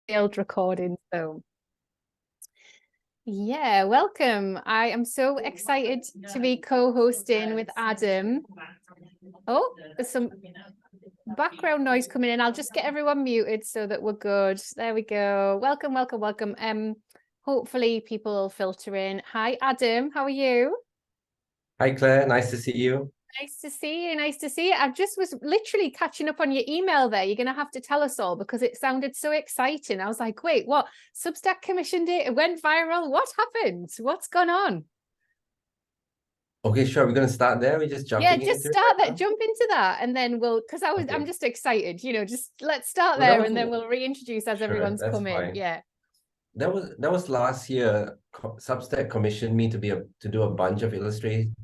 failed recording. So yeah, welcome. I am so excited to be co-hosting with Adam. Oh, there's some background noise coming in. I'll just get everyone muted so that we're good. There we go. Welcome, welcome, welcome. Hopefully people will filter in. Hi, Adam. How are you? Hi, Claire. Nice to see you. Nice to see you. Nice to see you. I just was literally catching up on your email there. You're going to have to tell us all because it sounded so exciting. I was like, wait, what? Substack commissioned it. It went viral. What happened? What's gone on? Okay, sure. We're going to start there. We're just Yeah, jumping just into it start right that, now. jump into that, and then I'm Okay. just excited, just let's start Well, that there was and then we'll reintroduce as sure. everyone's That's come in. fine. Yeah. That was last year. Substack commissioned me to do a bunch of illustrations.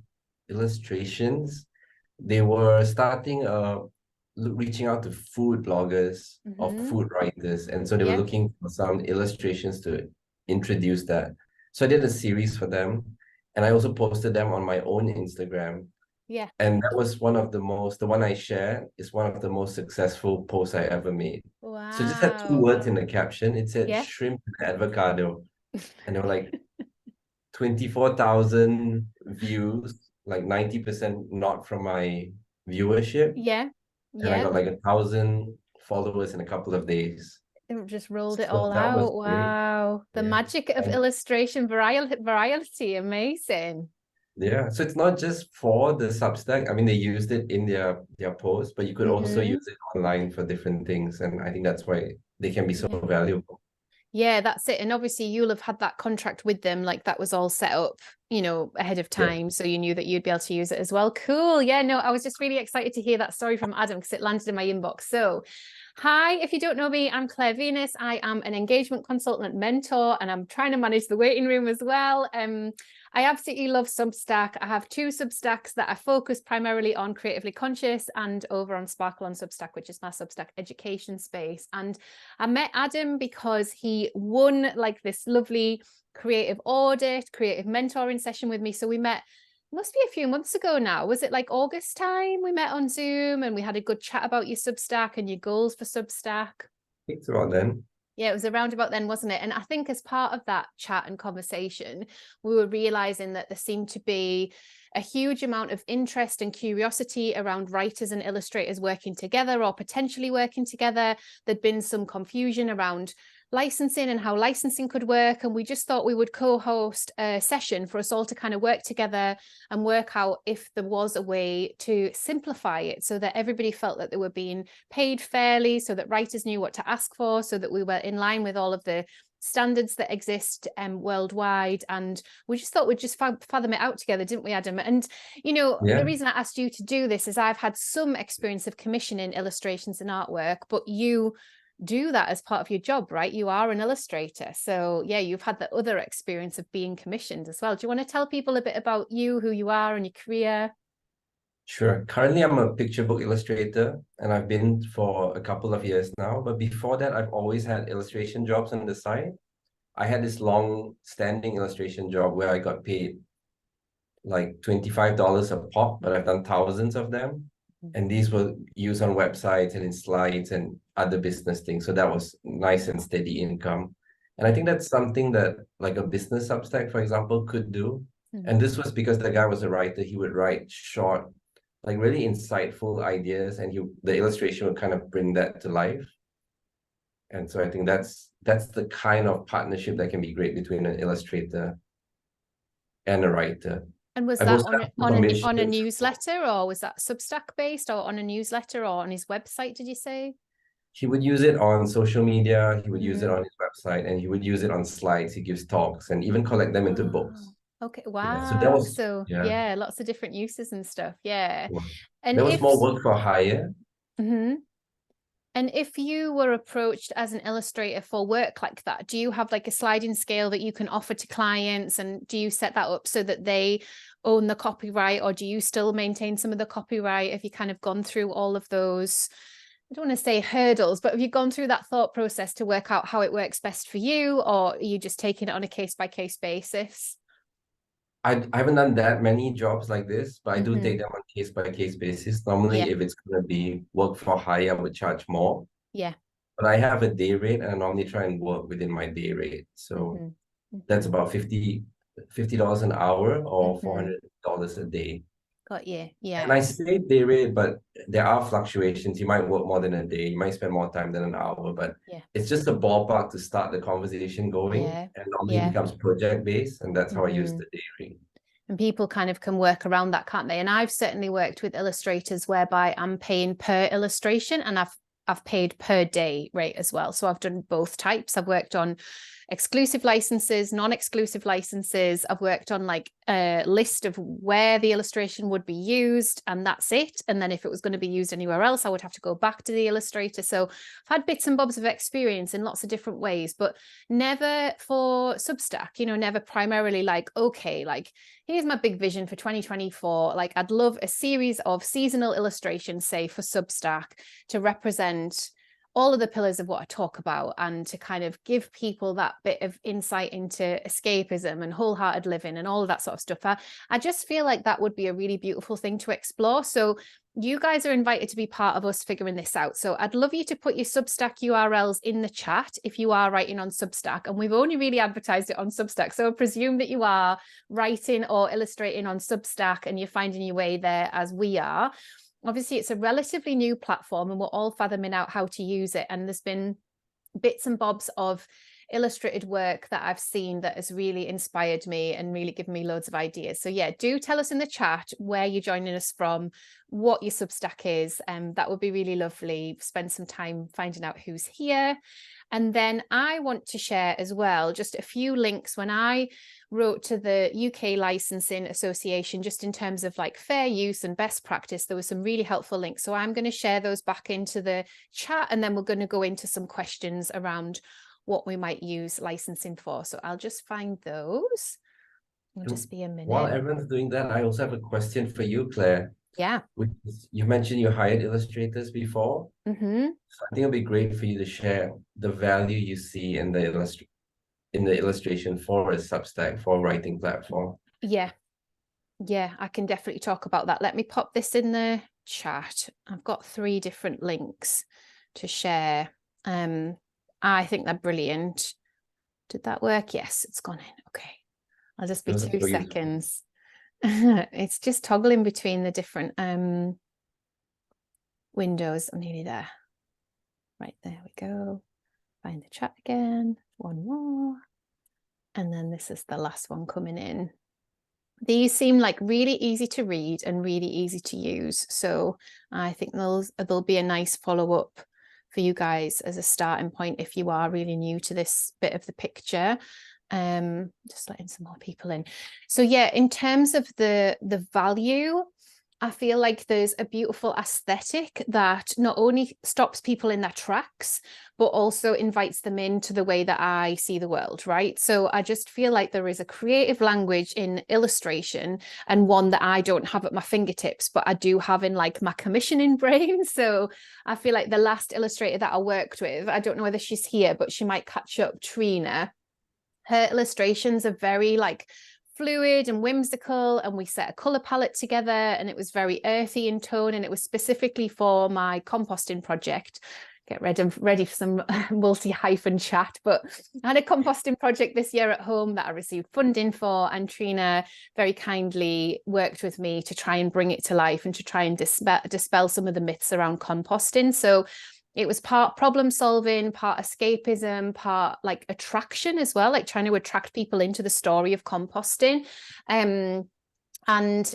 They were starting reaching out to food bloggers or Mm-hmm. food writers, and so they were Yeah. looking for some illustrations to introduce that. So I did a series for them, and I also posted them on my own Instagram. Yeah. And that was the one I shared is one of the most successful posts I ever made. So it just had two Wow. words in the caption. It said Yeah. shrimp and avocado. And there were like 24,000 views, like 90% not from my viewership. Yeah. And I Yeah. got like 1,000 followers in a couple of days. It just rolled it So all that was out. great. Wow. The Yeah. magic of And illustration variety. Amazing. yeah, so it's not just for the Substack. I mean, they used it in their post, but you could also Mm-hmm. use it online for different things. And I think that's why they can be so Yeah. valuable. Yeah, that's it. And obviously you'll have had that contract with them, like that was all set up, ahead of Yeah. time. So you knew that you'd be able to use it as well. Cool. Yeah, no, I was just really excited to hear that story from Adam because it landed in my inbox. So hi, if you don't know me, I'm Claire Venus. I am an engagement consultant mentor, and I'm trying to manage the waiting room as well. I absolutely love Substack. I have two Substacks that I focus primarily on creatively conscious and over on Sparkle on Substack, which is my Substack education space. And I met Adam because he won like this lovely creative audit, creative mentoring session with me. So we met, must be a few months ago now. Was it like August time? We met on Zoom and we had a good chat about your Substack and your goals for Substack. It's about then. Yeah, it was around about then, wasn't it? And I think as part of that chat and conversation, we were realizing that there seemed to be a huge amount of interest and curiosity around writers and illustrators working together or potentially working together. There'd been some confusion around licensing and how licensing could work. And we just thought we would co-host a session for us all to kind of work together and work out if there was a way to simplify it so that everybody felt that they were being paid fairly, so that writers knew what to ask for, so that we were in line with all of the standards that exist worldwide. And we just thought we'd just fathom it out together, didn't we, Adam? And Yeah, the reason I asked you to do this is I've had some experience of commissioning illustrations and artwork, but you do that as part of your job, right? You are an illustrator. So yeah, you've had the other experience of being commissioned as well. Do you want to tell people a bit about you, who you are and your career? sure. Currently, I'm a picture book illustrator, and I've been for a couple of years now. But before that, I've always had illustration jobs on the side. I had this long-standing illustration job where I got paid like $25 a pop, but I've done thousands of them. And these were used on websites and in slides and other business things. So that was nice and steady income. And I think that's something that like a business Substack, for example, could do. And Mm-hmm. this was because the guy was a writer. He would write short, like really insightful ideas, and the illustration would kind of bring that to life. And so I think that's the kind of partnership that can be great between an illustrator and a writer. And was I've that also on done on a commissions. newsletter, or was that Substack based, or on a newsletter, or on his website, did you say? He would use it on social media, he would use it Mm-hmm. on his website, and he would use it on slides. He gives talks and even collect them into books. Oh, okay. Yeah, so that Wow. was, So yeah, yeah, lots of different uses and stuff. Yeah. yeah. And That was more work for hire. mhm. And if you were approached as an illustrator for work like that, do you have like a sliding scale that you can offer to clients? And do you set that up so that they own the copyright, or do you still maintain some of the copyright? Have you kind of gone through all of those, I don't want to say hurdles, but have you gone through that thought process to work out how it works best for you, or are you just taking it on a case-by-case basis? I haven't done that many jobs like this, but I do Mm-hmm. take them on case by case basis. Yeah, Normally, if it's going to be work for hire, I would charge more. yeah. but I have a day rate, and I normally try and work within my day rate. So that's about $50 an hour, or $400 a day. Got you. And I Yeah. say day rate, but there are fluctuations. You might work more than a day, you might spend more time than an hour, but Yeah. it's just a ballpark to start the conversation going. Yeah. And normally it Yeah. becomes project based, and that's how I use the day rate. And people kind of can work around that, can't they? And I've certainly worked with illustrators whereby I'm paying per illustration, and I've paid per day rate as well. So I've done both types. I've worked on exclusive licenses, non-exclusive licenses. I've worked on like a list of where the illustration would be used, and that's it. And then if it was going to be used anywhere else, I would have to go back to the illustrator. So I've had bits and bobs of experience in lots of different ways, but never for Substack, you know, never primarily like, okay, like here's my big vision for 2024. Like I'd love a series of seasonal illustrations, say for Substack, to represent all of the pillars of what I talk about, and to kind of give people that bit of insight into escapism and wholehearted living and all of that sort of stuff. I just feel like that would be a really beautiful thing to explore. So you guys are invited to be part of us figuring this out. So I'd love you to put your Substack URLs in the chat if you are writing on Substack. And we've only really advertised it on Substack. So I presume that you are writing or illustrating on Substack and you're finding your way there as we are. Obviously, it's a relatively new platform and we're all fathoming out how to use it. And there's been bits and bobs of illustrated work that I've seen that has really inspired me and really given me loads of ideas. So yeah, do tell us in the chat where you're joining us from, what your Substack is. That would be really lovely. Spend some time finding out who's here. And then I want to share as well just a few links. When I wrote to the UK Licensing Association, just in terms of like fair use and best practice, there were some really helpful links. So I'm going to share those back into the chat, and then we're going to go into some questions around what we might use licensing for. So I'll just find those. It'll just be a minute. While everyone's doing that, I also have a question for you, Claire. Yeah. You mentioned you hired illustrators before. So I think it'd be great for you to share the value you see in the illustration for a Substack, for a writing platform. Yeah, I can definitely talk about that. Let me pop this in the chat. I've got 3 different links to share. I think they're brilliant. Did that work? Yes, it's gone in. Okay. I'll just be 2 seconds. It's just toggling between the different windows. I'm nearly there. Right, there we go. Find the chat again. One more. And then this is the last one coming in. These seem like really easy to read and really easy to use. So I think there'll be a nice follow-up for you guys as a starting point if you are really new to this bit of the picture. Just letting some more people in. So yeah, in terms of the value, I feel like there's a beautiful aesthetic that not only stops people in their tracks, but also invites them into the way that I see the world, right? So I just feel like there is a creative language in illustration, and one that I don't have at my fingertips, but I do have in like my commissioning brain. So I feel like the last illustrator that I worked with, I don't know whether she's here, but she might catch up, Trina. Her illustrations are very like fluid and whimsical, and we set a color palette together, and it was very earthy in tone, and it was specifically for my composting project. Get ready for some multi-hyphen chat, but I had a composting project this year at home that I received funding for, and Trina very kindly worked with me to try and bring it to life and to try and dispel some of the myths around composting. So it was part problem solving, part escapism, part like attraction as well, like trying to attract people into the story of composting. And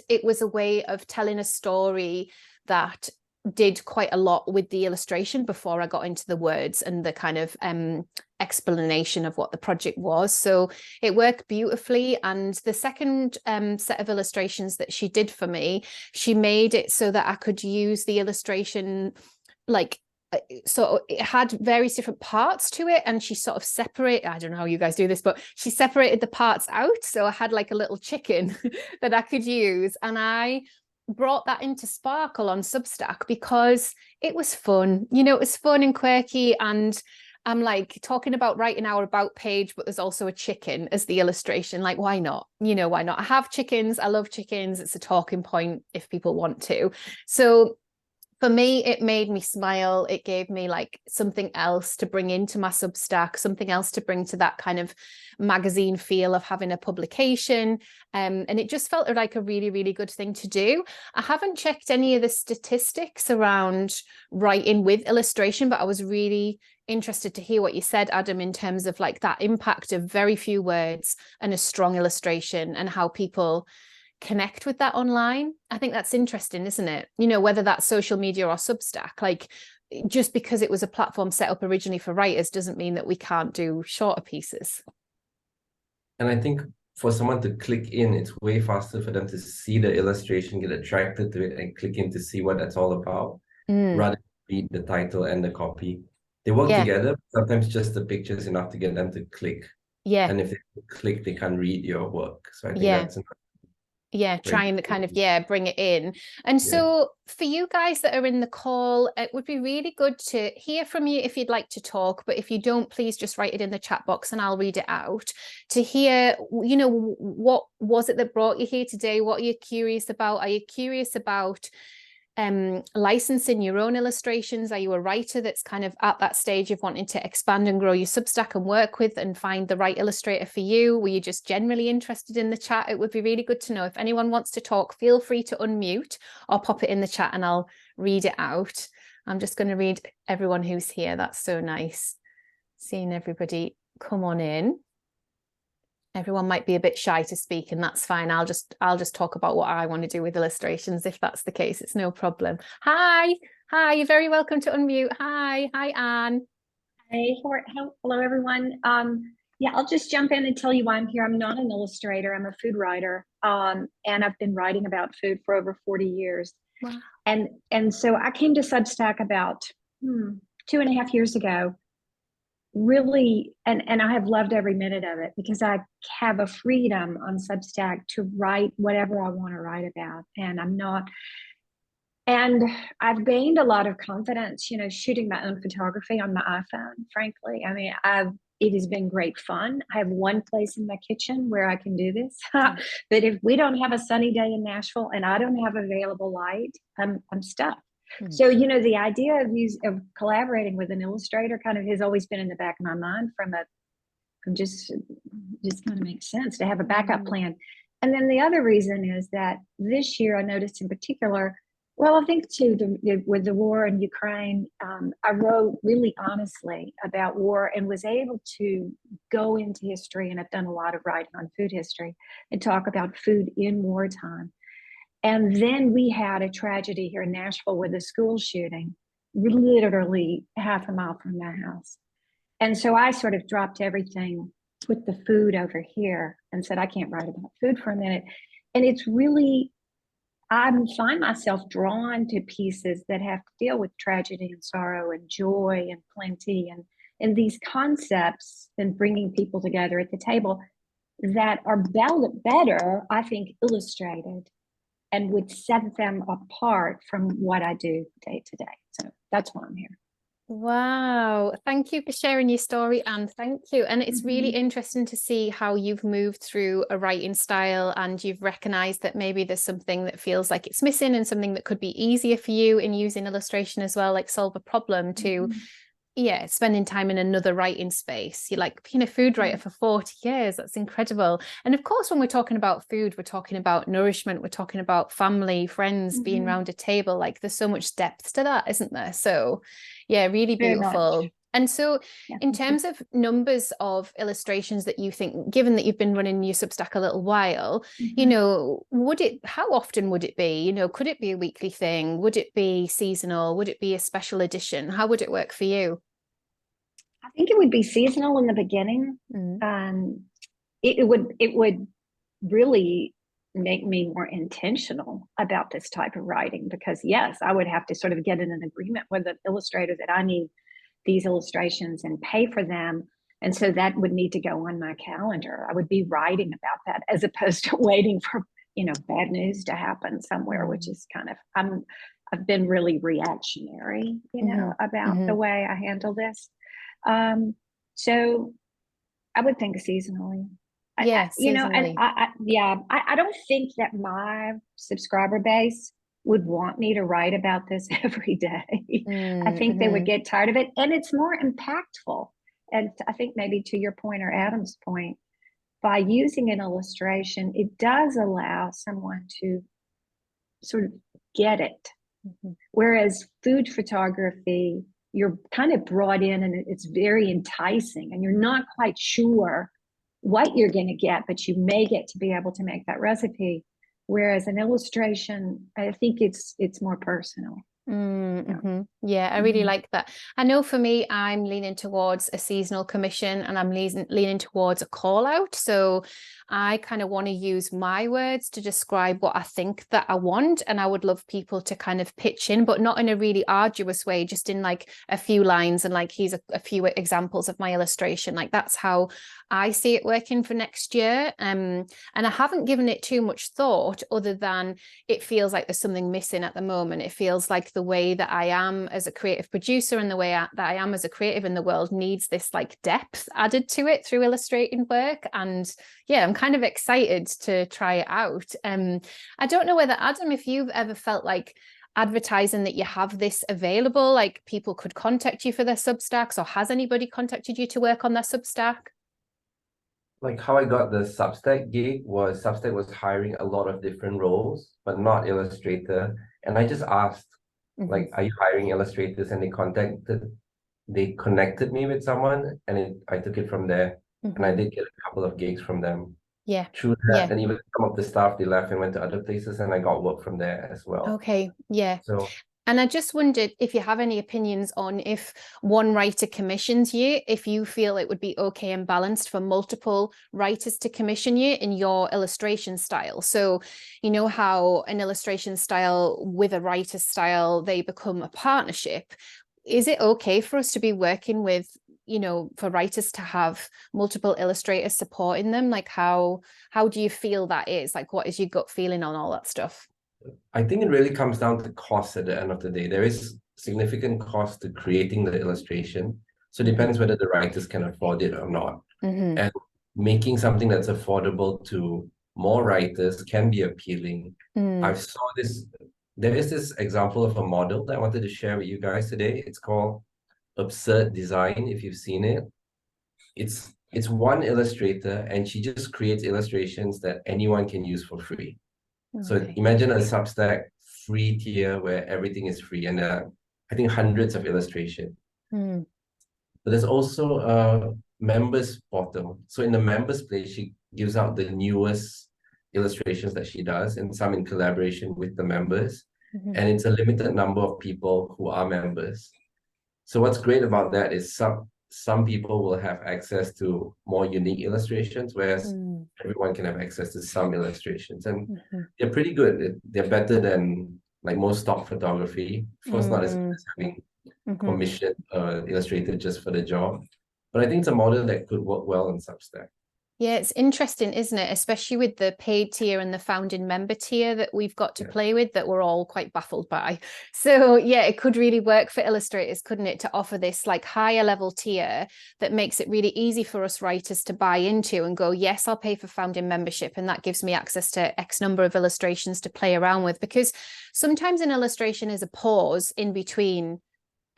it was a way of telling a story that did quite a lot with the illustration before I got into the words and the kind of explanation of what the project was. So it worked beautifully. And the second set of illustrations that she did for me, she made it so that I could use the illustration like, so it had various different parts to it, and she sort of I don't know how you guys do this, but she separated the parts out. So I had like a little chicken that I could use, and I brought that into Sparkle on Substack because it was fun. You know, it was fun and quirky, and I'm like talking about writing our about page, but there's also a chicken as the illustration. Like, why not? You know, why not? I have chickens. I love chickens. It's a talking point if people want to. So For me, it made me smile. It gave me like something else to bring into my Substack, something else to bring to that kind of magazine feel of having a publication. And it just felt like a really, really good thing to do. I haven't checked any of the statistics around writing with illustration, but I was really interested to hear what you said, Adam, in terms of like that impact of very few words and a strong illustration and how people connect with that online. I think that's interesting, isn't it? You know, whether that's social media or Substack, like just because it was a platform set up originally for writers doesn't mean that we can't do shorter pieces. And I think for someone to click in, it's way faster for them to see the illustration, get attracted to it, and click in to see what that's all about, rather than read the title and the copy. They work together. Sometimes just the picture is enough to get them to click. Yeah. And if they click, they can't read your work. So I think that's trying to kind of bring it in. And so for you guys that are in the call, it would be really good to hear from you if you'd like to talk, but if you don't, please just write it in the chat box and I'll read it out to hear, you know, what was it that brought you here today? What are you curious about? Are you curious about licensing your own illustrations? Are you a writer that's kind of at that stage of wanting to expand and grow your Substack and work with and find the right illustrator for you? Were you just generally interested in the chat? It would be really good to know. If anyone wants to talk, feel free to unmute or pop it in the chat and I'll read it out. I'm just going to read everyone who's here. That's so nice seeing everybody come on in. Everyone might be a bit shy to speak, and that's fine. I'll just talk about what I want to do with illustrations. If that's the case, it's no problem. Hi, you're very welcome to unmute. Hi, Anne. Hey, hello everyone. Yeah, I'll just jump in and tell you why I'm here. I'm not an illustrator. I'm a food writer, and I've been writing about food for over 40 years. Wow. And so I came to Substack about 2.5 years ago. Really, and I have loved every minute of it because I have a freedom on Substack to write whatever I want to write about, and I've gained a lot of confidence, you know, shooting my own photography on my iPhone. Frankly, I mean, it has been great fun. I have one place in my kitchen where I can do this, but if we don't have a sunny day in Nashville and I don't have available light, I'm stuck. So, you know, the idea of collaborating with an illustrator kind of has always been in the back of my mind from just kind of makes sense to have a backup plan. And then the other reason is that this year I noticed in particular, well, I think too, with the war in Ukraine, I wrote really honestly about war and was able to go into history. And I've done a lot of writing on food history and talk about food in wartime. And then we had a tragedy here in Nashville with a school shooting, literally half a mile from my house. And so I sort of dropped everything, put the food over here and said, I can't write about food for a minute. And it's really, I find myself drawn to pieces that have to deal with tragedy and sorrow and joy and plenty and these concepts and bringing people together at the table that are better, I think, illustrated and would set them apart from what I do day to day. So that's why I'm here. Wow. Thank you for sharing your story, Anne. Thank you. And it's really interesting to see how you've moved through a writing style and you've recognized that maybe there's something that feels like it's missing and something that could be easier for you in using illustration as well, like solve a problem to spending time in another writing space. You're like being a food writer for 40 years. That's incredible. And of course, when we're talking about food, we're talking about nourishment, we're talking about family, friends, being around a table. Like there's so much depth to that, isn't there? So yeah, really beautiful. And so in terms of numbers of illustrations that you think, given that you've been running your Substack a little while, you know, how often would it be? You know, could it be a weekly thing? Would it be seasonal? Would it be a special edition? How would it work for you? I think it would be seasonal in the beginning. It would really make me more intentional about this type of writing because yes, I would have to sort of get in an agreement with the illustrator that I need these illustrations and pay for them. And so that would need to go on my calendar. I would be writing about that as opposed to waiting for, you know, bad news to happen somewhere, which is kind of, I've been really reactionary, you know, about the way I handle this. So I would think seasonally. Yes, you know, and I don't think that my subscriber base would want me to write about this every day. I think they would Mm-hmm. get tired of it, and it's more impactful. And I think maybe to your point or Adam's point, by using an illustration, it does allow someone to sort of get it. Mm-hmm. Whereas food photography, you're kind of brought in and it's very enticing, and you're not quite sure what you're going to get, but you may get to be able to make that recipe. Whereas an illustration, I think it's more personal. Mm-hmm. Yeah, I really like that. I know for me, I'm leaning towards a seasonal commission, and I'm leaning towards a call out. So I kind of want to use my words to describe what I think that I want. And I would love people to kind of pitch in, but not in a really arduous way, just in like a few lines and like, here's a few examples of my illustration. Like that's how I see it working for next year. And I haven't given it too much thought, other than it feels like there's something missing at the moment. It feels like the way that I am as a creative producer and the way that I am as a creative in the world needs this like depth added to it through illustrating work. And yeah, I'm kind of excited to try it out. I don't know whether, Adam, if you've ever felt like advertising that you have this available, like people could contact you for their Substacks, or has anybody contacted you to work on their Substack? Like how I got the Substack gig was Substack was hiring a lot of different roles, but not illustrator. And I just asked, like, are you hiring illustrators? And they connected me with someone, and I took it from there. And I did get a couple of gigs from them. Yeah. Through that, and even some of the staff, they left and went to other places, and I got work from there as well. Okay. Yeah. So, and I just wondered if you have any opinions on, if one writer commissions you, if you feel it would be okay and balanced for multiple writers to commission you in your illustration style. So, you know how an illustration style with a writer's style, they become a partnership. Is it okay for us to be working with, you know, for writers to have multiple illustrators supporting them? Like how do you feel that is? Like, what is your gut feeling on all that stuff? I think it really comes down to cost at the end of the day. There is significant cost to creating the illustration. So it depends whether the writers can afford it or not. And making something that's affordable to more writers can be appealing. I saw this, there is this example of a model that I wanted to share with you guys today. It's called Absurd Design, if you've seen it. It's one illustrator, and she just creates illustrations that anyone can use for free. So imagine a Substack free tier where everything is free, and I think hundreds of illustrations. But there's also a members portal. So in the members place, she gives out the newest illustrations that she does, and some in collaboration with the members. And it's a limited number of people who are members. So what's great about that is some people will have access to more unique illustrations, whereas everyone can have access to some illustrations, and they're pretty good. They're better than like most stock photography. Of course, not as good as having commissioned illustrator just for the job, but I think it's a model that could work well on Substack. Yeah, it's interesting, isn't it? Especially with the paid tier and the founding member tier that we've got to play with, that we're all quite baffled by. So yeah, it could really work for illustrators, couldn't it, to offer this like higher level tier that makes it really easy for us writers to buy into and go, yes, I'll pay for founding membership, and that gives me access to X number of illustrations to play around with. Because sometimes an illustration is a pause in between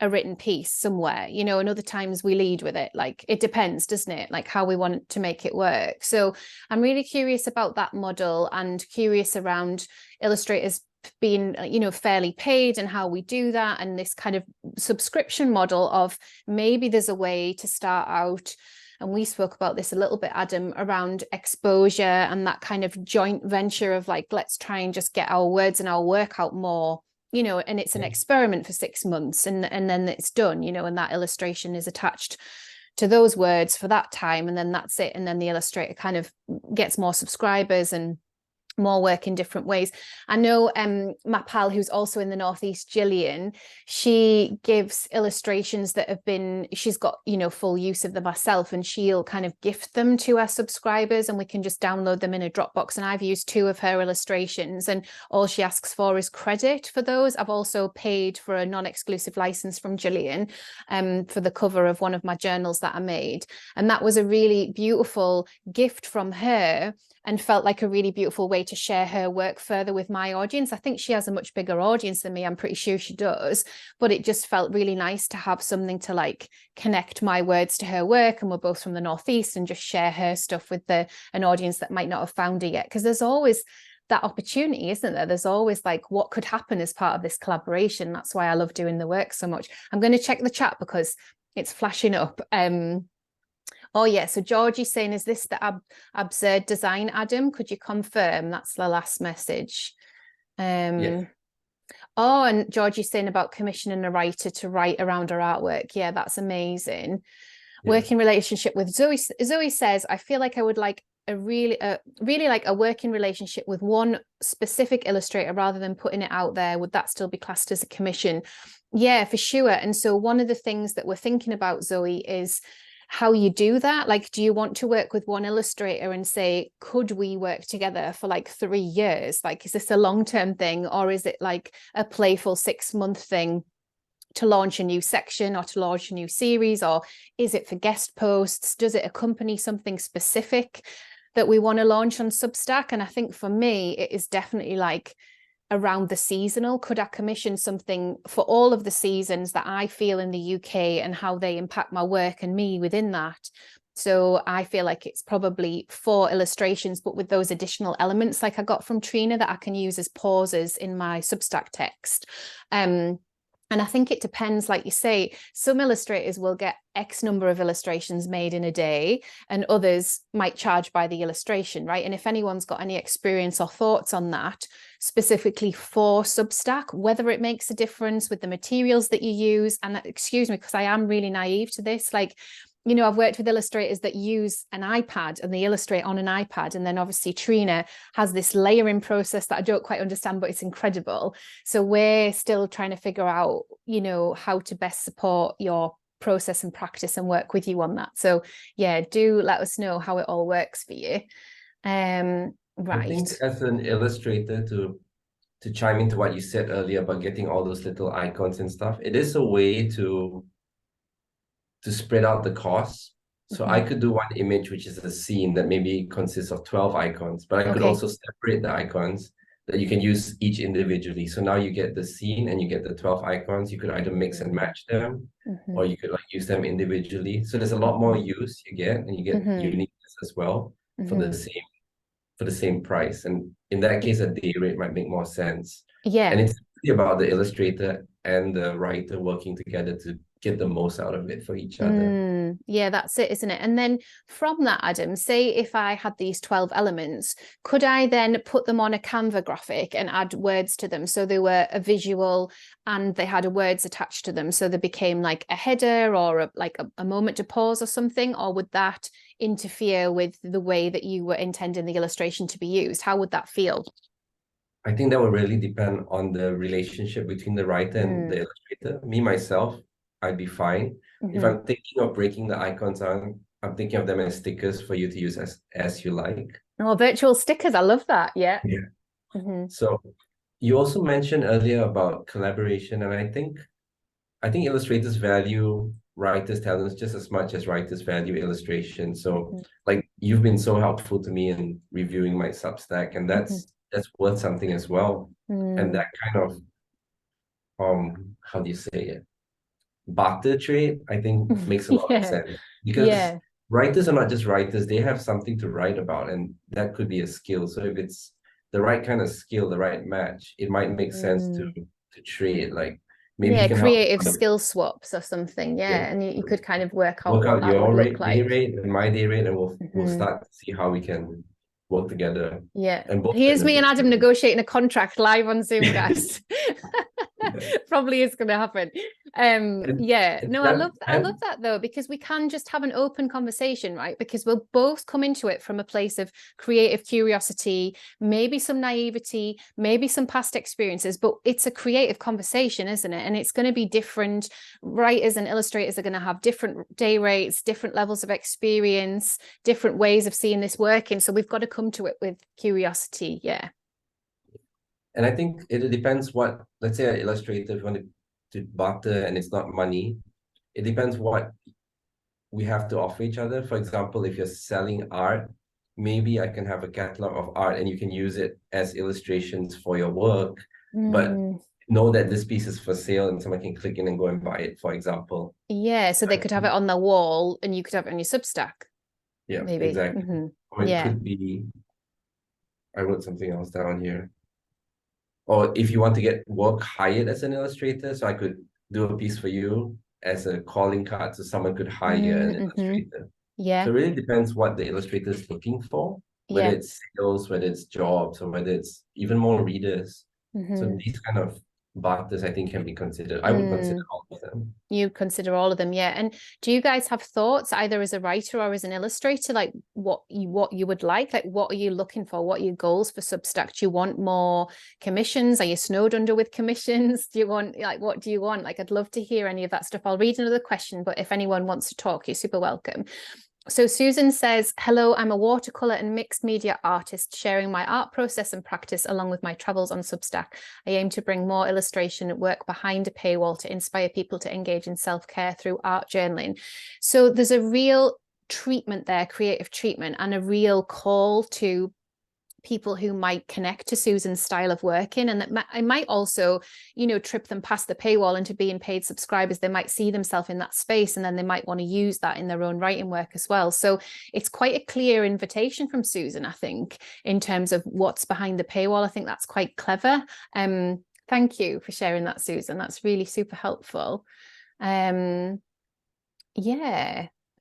a written piece somewhere, you know, and other times we lead with it. Like it depends, doesn't it? Like how we want to make it work. So I'm really curious about that model, and curious around illustrators being, you know, fairly paid and how we do that, and this kind of subscription model of maybe there's a way to start out. And we spoke about this a little bit, Adam, around exposure and that kind of joint venture of like, let's try and just get our words and our work out more, you know, and it's an experiment for 6 months, and then it's done, you know, and that illustration is attached to those words for that time, and then that's it. And then the illustrator kind of gets more subscribers and more work in different ways. I know my pal, who's also in the Northeast, Gillian, she gives illustrations that have been, she's got, you know, full use of them herself, and she'll kind of gift them to her subscribers, and we can just download them in a Dropbox. And I've used 2 of her illustrations, and all she asks for is credit for those. I've also paid for a non-exclusive license from Gillian for the cover of one of my journals that I made, and that was a really beautiful gift from her, and felt like a really beautiful way way to share her work further with my audience. I think she has a much bigger audience than me. I'm pretty sure she does, but it just felt really nice to have something to like connect my words to her work. And we're both from the Northeast, and just share her stuff with an audience that might not have found her yet. Because there's always that opportunity, isn't there? There's always like what could happen as part of this collaboration. That's why I love doing the work so much. I'm going to check the chat because it's flashing up. Oh yeah, so Georgie's saying, is this the absurd design, Adam? Could you confirm? That's the last message. Yes. Oh, and Georgie's saying about commissioning a writer to write around her artwork. Yeah, that's amazing. Yeah. Working relationship with Zoe. Zoe says, I feel like I would like really like a working relationship with one specific illustrator rather than putting it out there. Would that still be classed as a commission? Yeah, for sure. And so one of the things that we're thinking about, Zoe, is how you do that. Like, do you want to work with one illustrator and say, could we work together for like 3 years? Like, is this a long-term thing, or is it like a playful 6-month thing to launch a new section or to launch a new series? Or is it for guest posts? Does it accompany something specific that we want to launch on Substack? And I think for me, it is definitely like around the seasonal. Could I commission something for all of the seasons that I feel in the UK and how they impact my work and me within that? So I feel like it's probably 4 illustrations, but with those additional elements like I got from Trina that I can use as pauses in my Substack text. And I think it depends, like you say, some illustrators will get X number of illustrations made in a day, and others might charge by the illustration, right? And if anyone's got any experience or thoughts on that, specifically for Substack, whether it makes a difference with the materials that you use, and excuse me, because I am really naive to this, like, you know, I've worked with illustrators that use an iPad and they illustrate on an iPad. And then obviously Trina has this layering process that I don't quite understand, but it's incredible. So we're still trying to figure out, you know, how to best support your process and practice and work with you on that. So yeah, do let us know how it all works for you. Right. I think as an illustrator, to chime into what you said earlier about getting all those little icons and stuff, it is a way to spread out the costs. So I could do one image, which is a scene that maybe consists of 12 icons, but I could also separate the icons that you can use each individually. So now you get the scene and you get the 12 icons. You could either mix and match them, or you could like use them individually. So there's a lot more use you get, and you get uniqueness as well for the same price. And in that case, a day rate might make more sense. Yeah. And it's really about the illustrator and the writer working together to get the most out of it for each other. Yeah, that's it, isn't it? And then from that, Adam, say if I had these 12 elements, could I then put them on a Canva graphic and add words to them? So they were a visual and they had words attached to them. So they became like a header or a moment to pause or something, or would that interfere with the way that you were intending the illustration to be used? How would that feel? I think that would really depend on the relationship between the writer and the illustrator. Me, myself, I'd be fine. If I'm thinking of breaking the icons down, I'm thinking of them as stickers for you to use as you like. Oh, virtual stickers. I love that. Yeah. So you also mentioned earlier about collaboration, and I think illustrators value writers' talents just as much as writers value illustration. So like you've been so helpful to me in reviewing my Substack, and that's worth something as well. And that kind of how do you say it? Barter trade, I think makes a lot of sense, because writers are not just writers, they have something to write about, and that could be a skill. So if it's the right kind of skill, the right match, it might make sense to trade, like maybe you can creative skill swaps or something. And you could kind of work out what that your would look like. day rate and my day rate, and we'll start to see how we can work together. And here's me and Adam negotiating a contract live on Zoom, guys. Probably is going to happen. I love that though, because we can just have an open conversation, right? Because we'll both come into it from a place of creative curiosity, maybe some naivety, maybe some past experiences, but it's a creative conversation, isn't it? And it's going to be different. Writers and illustrators are going to have different day rates, different levels of experience, different ways of seeing this working. So we've got to come to it with curiosity. And I think it depends what, let's say an illustrator, if you want to barter and it's not money, it depends what we have to offer each other. For example, if you're selling art, maybe I can have a catalog of art and you can use it as illustrations for your work, but know that this piece is for sale and someone can click in and go and buy it, for example. Yeah, so they could have it on the wall and you could have it on your Substack. Yeah, maybe. exactly. Or it Yeah. could be, I wrote something else down here. Or if you want to get work hired as an illustrator, so I could do a piece for you as a calling card so someone could hire an illustrator. Yeah. So it really depends what the illustrator is looking for, whether it's sales, whether it's jobs, or whether it's even more readers. So these kind of barters, I think, can be considered. I would consider all of them. You'd consider all of them, yeah. And do you guys have thoughts, either as a writer or as an illustrator, like what you would like what are you looking for? What are your goals for Substack? Do you want more commissions? Are you snowed under with commissions? Do you want, like, what do you want? Like, I'd love to hear any of that stuff. I'll read another question, but if anyone wants to talk, you're super welcome. So Susan says, hello, I'm a watercolor and mixed media artist sharing my art process and practice along with my travels on Substack. I aim to bring more illustration work behind a paywall to inspire people to engage in self-care through art journaling. So there's a real treatment there, creative treatment, and a real call to people who might connect to Susan's style of working, and that I might also, trip them past the paywall into being paid subscribers. They might see themselves in that space, and then they might want to use that in their own writing work as well. So it's quite a clear invitation from Susan, I think, in terms of what's behind the paywall. I think that's quite clever. Thank you for sharing that, Susan. That's really super helpful. Yeah.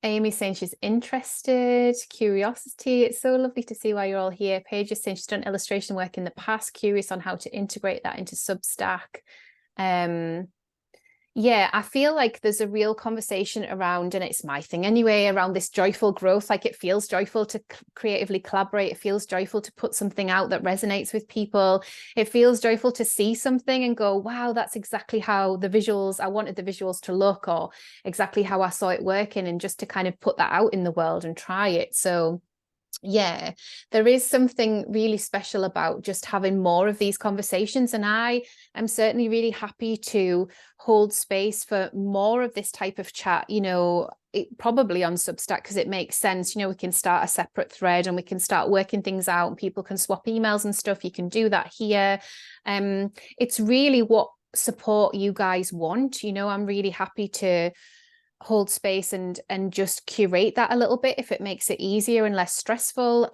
Amy's saying she's interested. Curiosity. It's so lovely to see why you're all here. Paige is saying she's done illustration work in the past, curious on how to integrate that into Substack. Yeah, I feel like there's a real conversation around, and it's my thing anyway, around this joyful growth. Like, it feels joyful to creatively collaborate. It feels joyful to put something out that resonates with people. It feels joyful to see something and go, wow, that's exactly how I wanted the visuals to look, or exactly how I saw it working, and just to kind of put that out in the world and try it. So yeah, there is something really special about just having more of these conversations, and I am certainly really happy to hold space for more of this type of chat, probably on Substack, because it makes sense. We can start a separate thread and we can start working things out, and people can swap emails and stuff. You can do that here. It's really what support you guys want. I'm really happy to hold space and just curate that a little bit if it makes it easier and less stressful.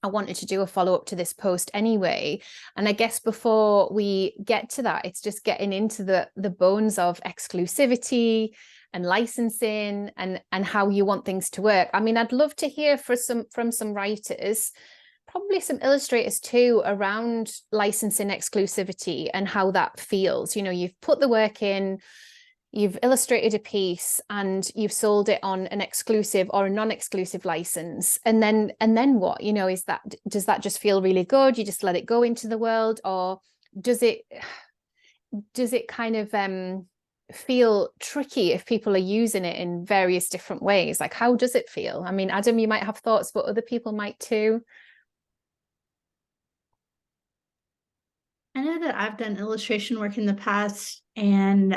I wanted to do a follow-up to this post anyway, and I guess before we get to that, it's just getting into the bones of exclusivity and licensing and how you want things to work. I mean, I'd love to hear from some writers, probably some illustrators too, around licensing exclusivity and how that feels. You've put the work in, you've illustrated a piece, and you've sold it on an exclusive or a non-exclusive license, and then what? Does that just feel really good? You just let it go into the world, or does it kind of feel tricky if people are using it in various different ways? Like, how does it feel? I mean, Adam, you might have thoughts, but other people might too. I know that I've done illustration work in the past, and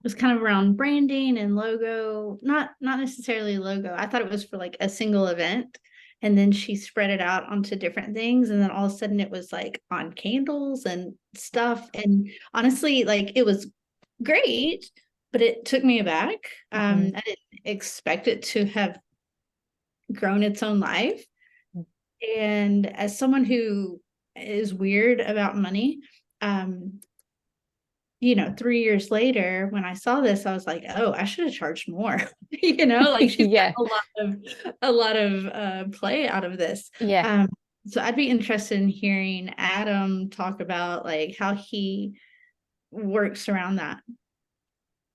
it was kind of around branding and logo, not necessarily logo. I thought it was for like a single event, and then she spread it out onto different things, and then all of a sudden it was like on candles and stuff. And honestly, like, it was great, but it took me aback. I didn't expect it to have grown its own life. And as someone who is weird about money, 3 years later, when I saw this, I was like, oh, I should have charged more. Like, she's got a lot of play out of this. Yeah. So I'd be interested in hearing Adam talk about like how he works around that.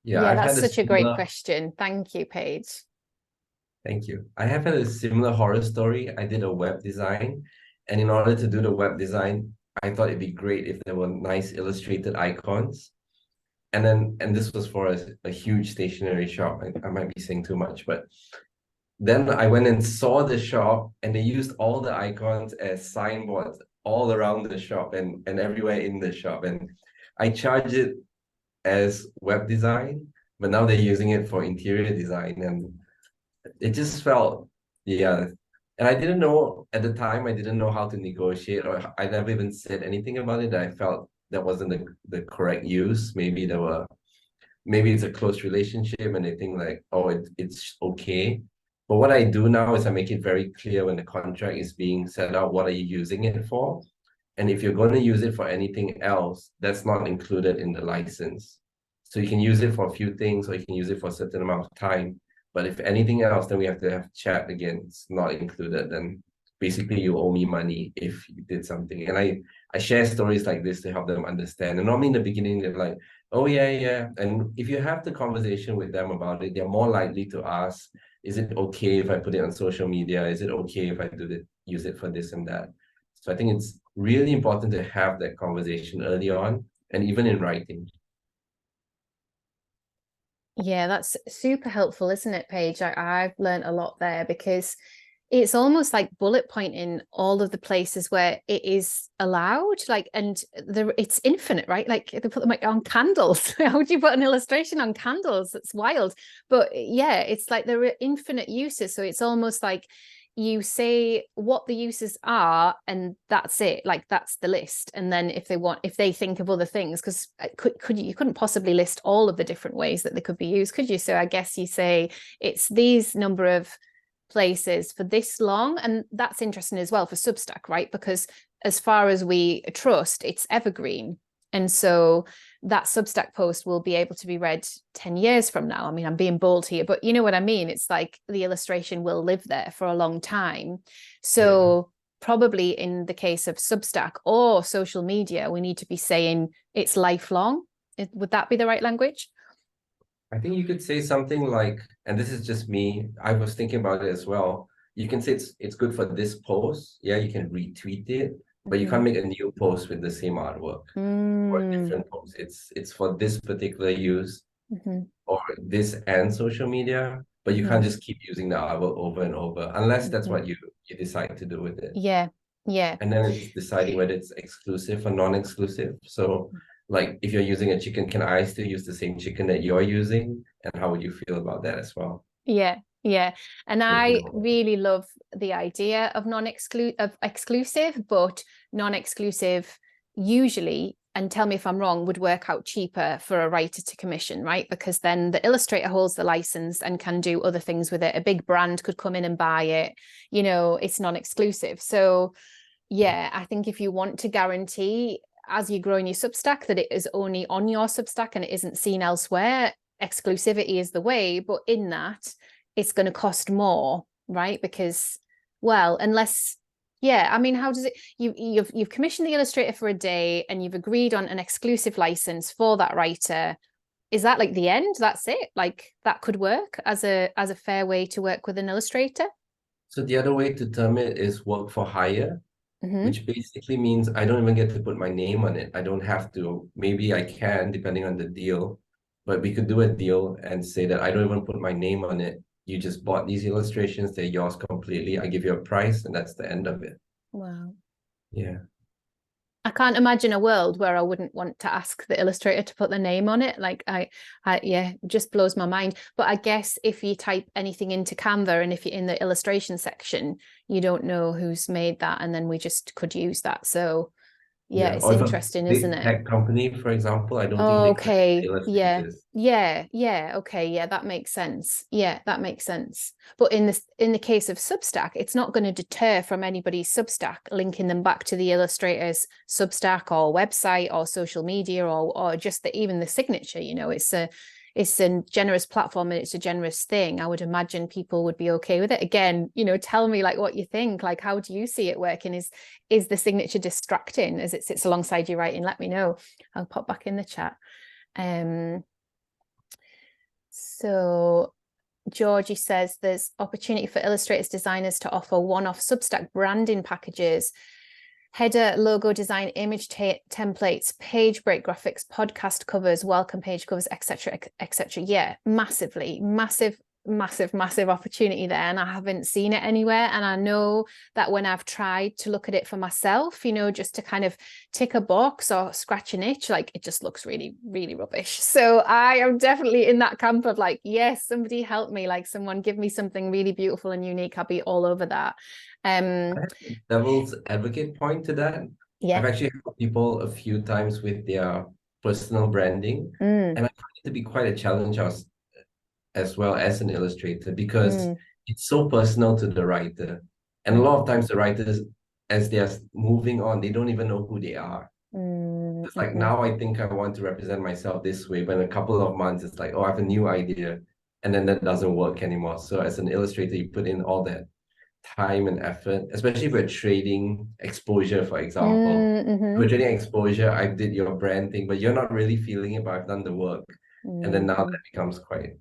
Yeah, that's such a great question. Thank you, Paige. Thank you. I have had a similar horror story. I did a web design, and in order to do the web design, I thought it'd be great if there were nice illustrated icons. And this was for a huge stationery shop. I might be saying too much, but then I went and saw the shop, and they used all the icons as signboards all around the shop and everywhere in the shop. And I charged it as web design, but now they're using it for interior design. And it just felt, Yeah. And I didn't know at the time, I didn't know how to negotiate, or I never even said anything about it. I felt that wasn't the correct use. Maybe it's a close relationship and they think like, oh, it's okay. But what I do now is I make it very clear when the contract is being set out, what are you using it for? And if you're going to use it for anything else, that's not included in the license. So you can use it for a few things, or you can use it for a certain amount of time. But if anything else, then we have to have chat again. It's not included. Then basically you owe me money if you did something. And I share stories like this to help them understand. And normally in the beginning, they're like, oh yeah, yeah. And if you have the conversation with them about it, they're more likely to ask, is it okay if I put it on social media? Is it okay if I use it for this and that? So I think it's really important to have that conversation early on, and even in writing. Yeah, that's super helpful, isn't it, Paige? I've learned a lot there, because it's almost like bullet pointing all of the places where it is allowed, like, and it's infinite, right? Like they put them like on candles. How would you put an illustration on candles? That's wild. But yeah, it's like there are infinite uses. So it's almost like you say what the uses are, and that's it. Like that's the list. And then if they think of other things, because you couldn't possibly list all of the different ways that they could be used, could you? So I guess you say it's these number of places for this long. And that's interesting as well for Substack, right? Because as far as we trust, it's evergreen. And so that Substack post will be able to be read 10 years from now. I mean, I'm being bold here, but you know what I mean? It's like the illustration will live there for a long time. So probably in the case of Substack or social media, we need to be saying it's lifelong. Would that be the right language? I think you could say something like, and this is just me, I was thinking about it as well. You can say it's good for this post. Yeah, you can retweet it, but you can't make a new post with the same artwork or a different post. It's for this particular use or this and social media, but you can't just keep using the artwork over and over unless that's what you decide to do with it. Yeah. And then it's deciding whether it's exclusive or non-exclusive. So like if you're using a chicken, can I still use the same chicken that you're using? And how would you feel about that as well? Yeah. And I really love the idea of exclusive, but non-exclusive usually, and tell me if I'm wrong, would work out cheaper for a writer to commission, right? Because then the illustrator holds the license and can do other things with it. A big brand could come in and buy it. You know, it's non-exclusive. So yeah, I think if you want to guarantee as you grow in your Substack that it is only on your Substack and it isn't seen elsewhere, exclusivity is the way. But in that, it's going to cost more, right? Because, well, unless, yeah, I mean, how does it, you've commissioned the illustrator for a day and you've agreed on an exclusive license for that writer. Is that like the end? That's it? Like that could work as a fair way to work with an illustrator? So the other way to term it is work for hire. Which basically means I don't even get to put my name on it. I don't have to. Maybe I can, depending on the deal. But we could do a deal and say that I don't even put my name on it. You just bought these illustrations. They're yours completely. I give you a price, and that's the end of it. Wow. Yeah. I can't imagine a world where I wouldn't want to ask the illustrator to put the name on it. Like yeah, it just blows my mind. But I guess if you type anything into Canva and if you're in the illustration section, you don't know who's made that, and then we just could use that. So yeah, it's interesting, isn't it? Tech company, for example, I don't think they could illustrate yeah, okay, yeah, that makes sense. Yeah, that makes sense. But in the case of Substack, it's not going to deter from anybody's Substack linking them back to the illustrator's Substack or website or social media or just even the signature. You know, it's a generous platform and it's a generous thing. I would imagine people would be okay with it. Again, you know, tell me like what you think. Like, how do you see it working? Is the signature distracting as it sits alongside you writing? Let me know. I'll pop back in the chat. So Georgie says there's opportunity for illustrators, designers to offer one-off Substack branding packages, header, logo design, image templates, page break graphics, podcast covers, welcome page covers, etc. Yeah, massive massive opportunity there, and I haven't seen it anywhere. And I know that when I've tried to look at it for myself, you know, just to kind of tick a box or scratch an itch, like it just looks really rubbish. So I am definitely in that camp of like, yes, somebody help me, like someone give me something really beautiful and unique. I'll be all over that. Devil's advocate point to that. Yeah. I've actually helped people a few times with their personal branding, and I find it to be quite a challenge as well as an illustrator, because it's so personal to the writer. And a lot of times the writers, as they're moving on, they don't even know who they are. It's like, now I think I want to represent myself this way, but in a couple of months, it's like, oh, I have a new idea. And then that doesn't work anymore. So as an illustrator, you put in all that time and effort, especially if we're trading exposure, for example. If we're trading exposure, I did your brand thing, but you're not really feeling it, but I've done the work. And then now that becomes quite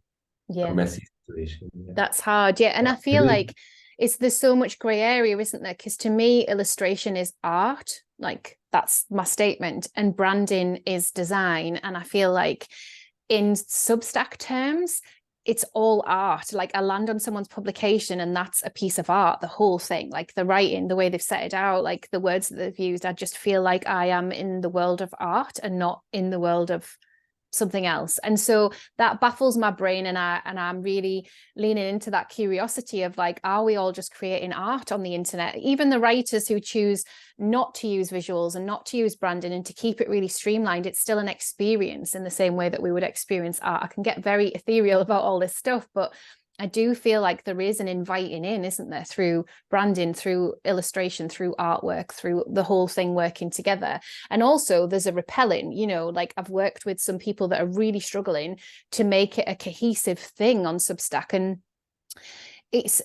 a messy situation. That's hard. Yeah. And I feel like there's so much gray area, isn't there? Because to me, illustration is art. Like that's my statement. And branding is design. And I feel like in Substack terms, it's all art. Like I land on someone's publication and that's a piece of art, the whole thing, like the writing, the way they've set it out, like the words that they've used. I just feel like I am in the world of art and not in the world of something else. And so that baffles my brain, and I'm really leaning into that curiosity of like, are we all just creating art on the internet? Even the writers who choose not to use visuals and not to use branding and to keep it really streamlined, it's still an experience in the same way that we would experience art. I can get very ethereal about all this stuff, but I do feel like there is an inviting in, isn't there, through branding, through illustration, through artwork, through the whole thing working together. And also there's a repelling, you know, like I've worked with some people that are really struggling to make it a cohesive thing on Substack. And it's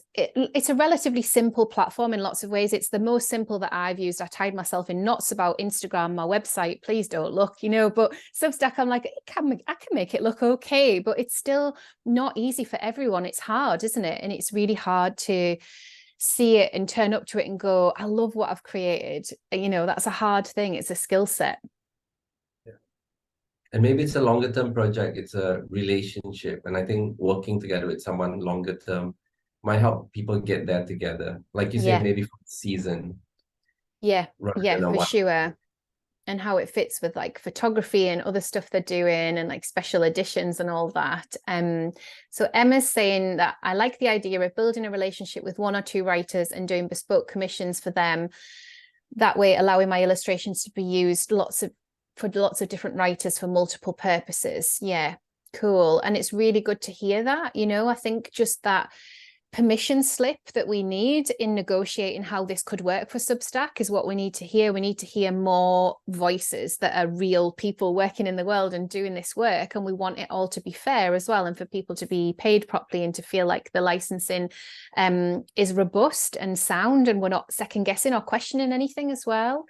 a relatively simple platform in lots of ways. It's the most simple that I've used. I tied myself in knots about Instagram, my website, please don't look, you know, but Substack, I'm like, I can make it look okay, but it's still not easy for everyone. It's hard, isn't it? And it's really hard to see it and turn up to it and go, I love what I've created. You know, that's a hard thing. It's a skill set. Yeah. And maybe it's a longer term project. It's a relationship. And I think working together with someone longer term might help people get there together, like you said, maybe for a season. For sure. And how it fits with like photography and other stuff they're doing and like special editions and all that. So Emma's saying that I like the idea of building a relationship with one or two writers and doing bespoke commissions for them, that way allowing my illustrations to be used for lots of different writers for multiple purposes. Yeah, cool. And it's really good to hear that, you know. I think just that permission slip that we need in negotiating how this could work for Substack is what we need to hear. We need to hear more voices that are real people working in the world and doing this work. And we want it all to be fair as well, and for people to be paid properly and to feel like the licensing is robust and sound, and we're not second guessing or questioning anything as well.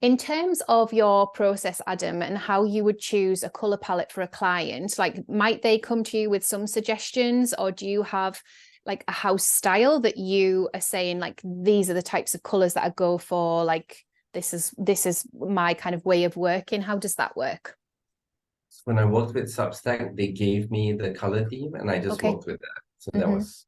In terms of your process, Adam, and how you would choose a color palette for a client, like might they come to you with some suggestions, or do you have like a house style that you are saying like, these are the types of colors that I go for, like this is my kind of way of working? How does that work? When I worked with Substack, they gave me the color theme and I just worked with that. So that was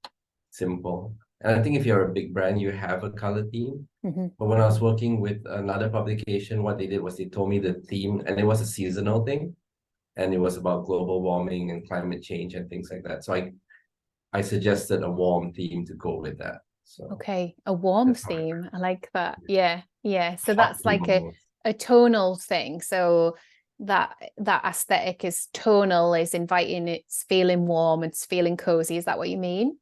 simple. And I think if you're a big brand, you have a color theme. But when I was working with another publication, what they did was they told me the theme, and it was a seasonal thing. And it was about global warming and climate change and things like that. So I suggested a warm theme to go with that. So okay, a warm theme. I like that. Yeah. So that's like a tonal thing. So that aesthetic is tonal, is inviting, it's feeling warm, it's feeling cozy. Is that what you mean?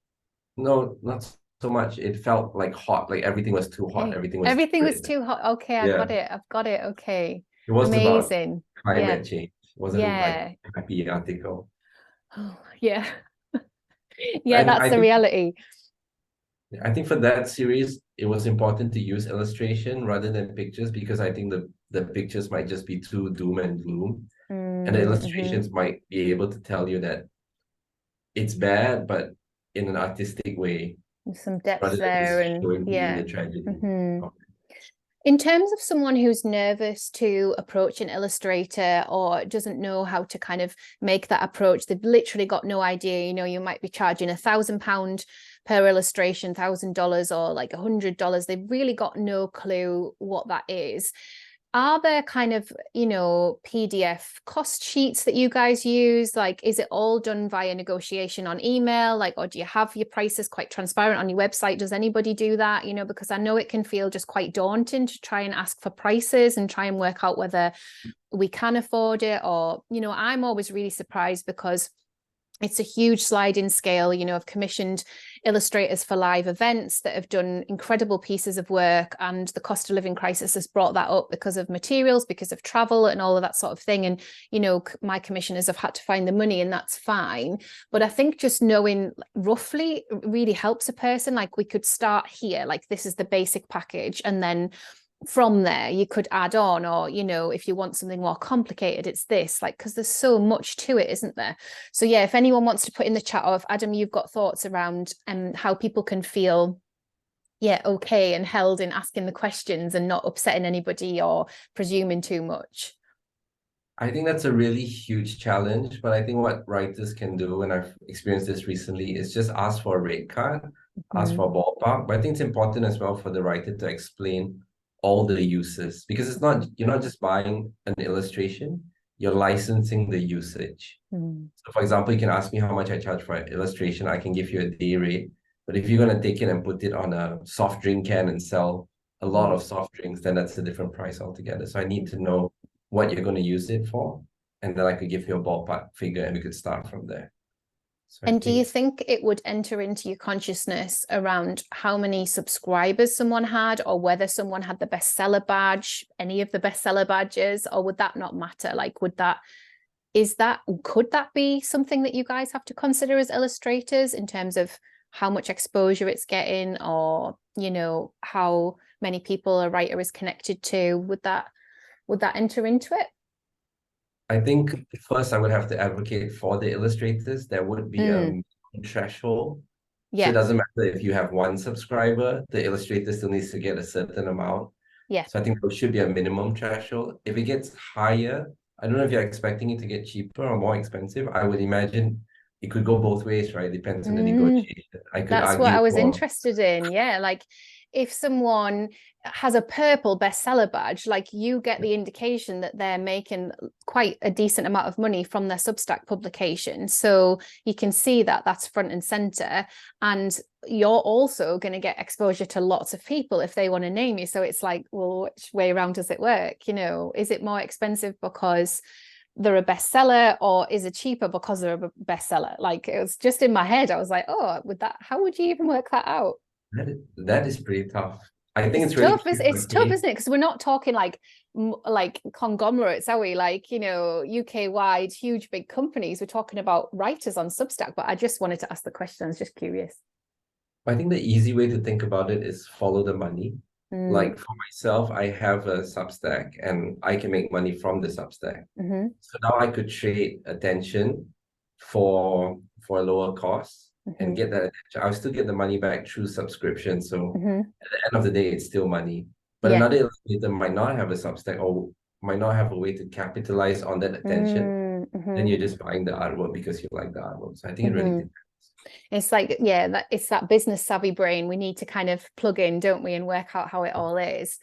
No, not so much. It felt like hot, like everything was too hot. Everything was too hot. Okay, I've got it. Okay. It was amazing. About climate change. It wasn't like a happy article. Oh, yeah. That's the reality. I think for that series, it was important to use illustration rather than pictures, because I think the pictures might just be too doom and gloom. And the illustrations might be able to tell you that it's bad, but in an artistic way. Some depth there, and the tragedy. In terms of someone who's nervous to approach an illustrator or doesn't know how to kind of make that approach, they've literally got no idea, you know, you might be charging £1,000 per illustration, $1,000 or like $100. They've really got no clue what that is. Are there kind of, you know, PDF cost sheets that you guys use? Like, is it all done via negotiation on email? Like, or do you have your prices quite transparent on your website? Does anybody do that? You know, because I know it can feel just quite daunting to try and ask for prices and try and work out whether we can afford it, or, you know, I'm always really surprised because it's a huge sliding scale. You know, I've commissioned illustrators for live events that have done incredible pieces of work, and the cost of living crisis has brought that up because of materials, because of travel and all of that sort of thing. And, you know, my commissioners have had to find the money, and that's fine. But I think just knowing roughly really helps a person. Like, we could start here, like this is the basic package, and then from there you could add on, or, you know, if you want something more complicated, it's this, like, because there's so much to it, isn't there? So yeah, if anyone wants to put in the chat, or if Adam, you've got thoughts around how people can feel okay and held in asking the questions and not upsetting anybody or presuming too much. I think that's a really huge challenge, but I think what writers can do, and I've experienced this recently, is just ask for a rate card, ask for a ballpark. But I think it's important as well for the writer to explain all the uses, because it's not, you're not just buying an illustration, you're licensing the usage. So for example, you can ask me how much I charge for an illustration. I can give you a day rate, but if you're going to take it and put it on a soft drink can and sell a lot of soft drinks, then that's a different price altogether. So I need to know what you're going to use it for, and then I could give you a ballpark figure and we could start from there. So and do you think it would enter into your consciousness around how many subscribers someone had, or whether someone had the bestseller badge, any of the bestseller badges, or would that not matter? Like, could that be something that you guys have to consider as illustrators in terms of how much exposure it's getting, or, you know, how many people a writer is connected to? Would that enter into it? I think first I would have to advocate for the illustrators. There would be a threshold. Yeah. So it doesn't matter if you have one subscriber, the illustrator still needs to get a certain amount. Yeah. So I think there should be a minimum threshold. If it gets higher, I don't know if you're expecting it to get cheaper or more expensive. I would imagine it could go both ways, right? Depends on the negotiation. I could That's argue what I was for, interested in. Yeah, like if someone has a purple bestseller badge, like you get the indication that they're making quite a decent amount of money from their Substack publication. So you can see that that's front and center, and you're also going to get exposure to lots of people if they want to name you. So it's like, well, which way around does it work? You know, is it more expensive because they're a bestseller, or is it cheaper because they're a bestseller? Like, it was just in my head. I was like, oh, how would you even work that out? that is pretty tough. I think it's tough. really It's tough, isn't it? Because we're not talking like conglomerates, are we? Like, you know, UK wide, huge, big companies. We're talking about writers on Substack. But I just wanted to ask the question. I was just curious. I think the easy way to think about it is follow the money. Like for myself, I have a Substack and I can make money from the Substack. So now I could trade attention for a lower cost and get that attention. I'll still get the money back through subscription. So at the end of the day, it's still money. But another illustrator might not have a Substack or might not have a way to capitalize on that attention. Then you're just buying the artwork because you like the artwork. So I think it really depends. It's like, yeah, it's that business savvy brain we need to kind of plug in, don't we, and work out how it all is.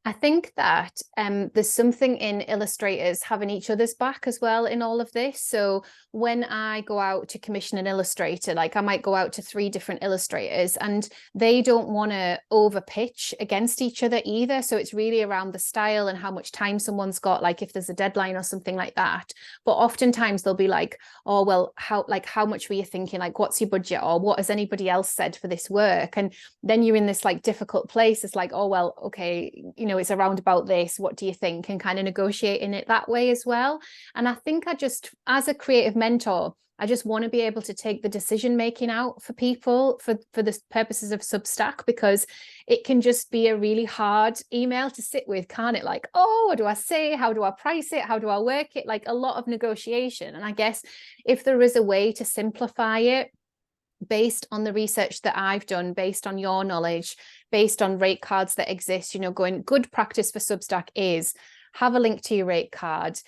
I think that there's something in illustrators having each other's back as well in all of this. So when I go out to commission an illustrator, like I might go out to 3 different illustrators and they don't want to over pitch against each other either. So it's really around the style and how much time someone's got, like if there's a deadline or something like that. But oftentimes they'll be like, oh, well, how much were you thinking? Like, what's your budget? Or what has anybody else said for this work? And then you're in this like difficult place. It's like, oh, well, okay, you know, it's around about this, what do you think? And kind of negotiating it that way as well. And I think as a creative mentor, I just want to be able to take the decision making out for people for the purposes of Substack, because it can just be a really hard email to sit with, can't it? Like, oh, what do I say? How do I price it? How do I work it? Like a lot of negotiation. And I guess if there is a way to simplify it based on the research that I've done, based on your knowledge, based on rate cards that exist, going good practice for Substack is have a link to your rate card.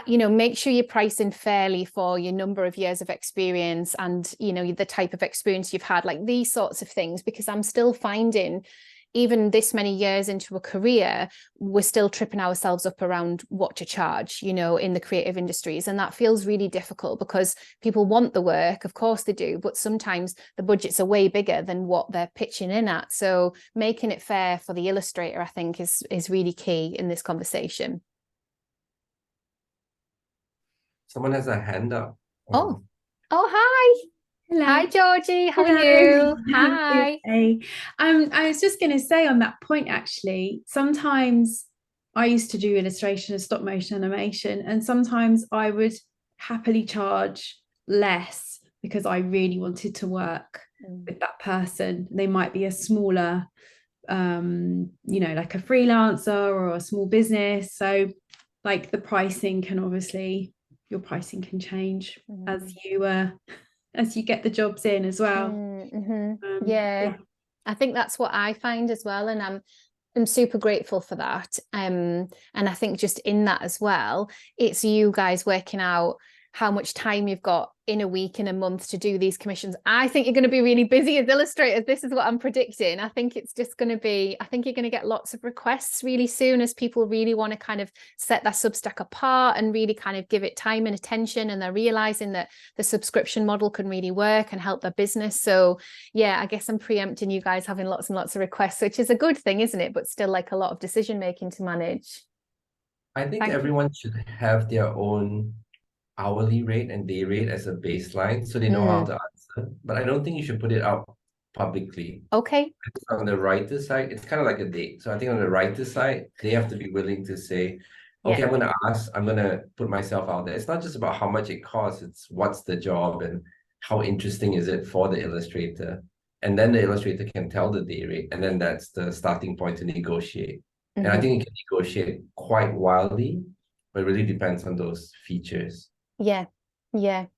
Make sure you're pricing fairly for your number of years of experience and, the type of experience you've had, like these sorts of things, because I'm still finding, even this many years into a career, we're still tripping ourselves up around what to charge, in the creative industries. And that feels really difficult because people want the work, of course they do, but sometimes the budgets are way bigger than what they're pitching in at. So making it fair for the illustrator, I think, is really key in this conversation. Someone has a hand up. Oh, hi. Hello. Hi, Georgie. How Hello. are you? Hi. Hey. I was just going to say on that point, actually, sometimes I used to do illustration and stop motion animation, and sometimes I would happily charge less because I really wanted to work with that person. They might be a smaller, like a freelancer or a small business. So like the pricing can obviously, your pricing can change as you get the jobs in as well. Yeah, I think that's what I find as well, and I'm super grateful for that. And I think just in that as well, it's you guys working out how much time you've got in a week, in a month to do these commissions. I think you're going to be really busy as illustrators. This is what I'm predicting. I think it's just going to be, I think you're going to get lots of requests really soon as people really want to kind of set that Substack apart and really kind of give it time and attention. And they're realizing that the subscription model can really work and help their business. So yeah, I guess I'm preempting you guys having lots and lots of requests, which is a good thing, isn't it? But still like a lot of decision making to manage. I think everyone should have their own hourly rate and day rate as a baseline so they know how to answer, but I don't think you should put it out publicly. Okay. On the writer side, it's kind of like a date. So I think on the writer side, they have to be willing to say, okay, I'm going to put myself out there. It's not just about how much it costs, it's what's the job and how interesting is it for the illustrator. And then the illustrator can tell the day rate, and then that's the starting point to negotiate. And I think you can negotiate quite wildly, but it really depends on those features. Yeah,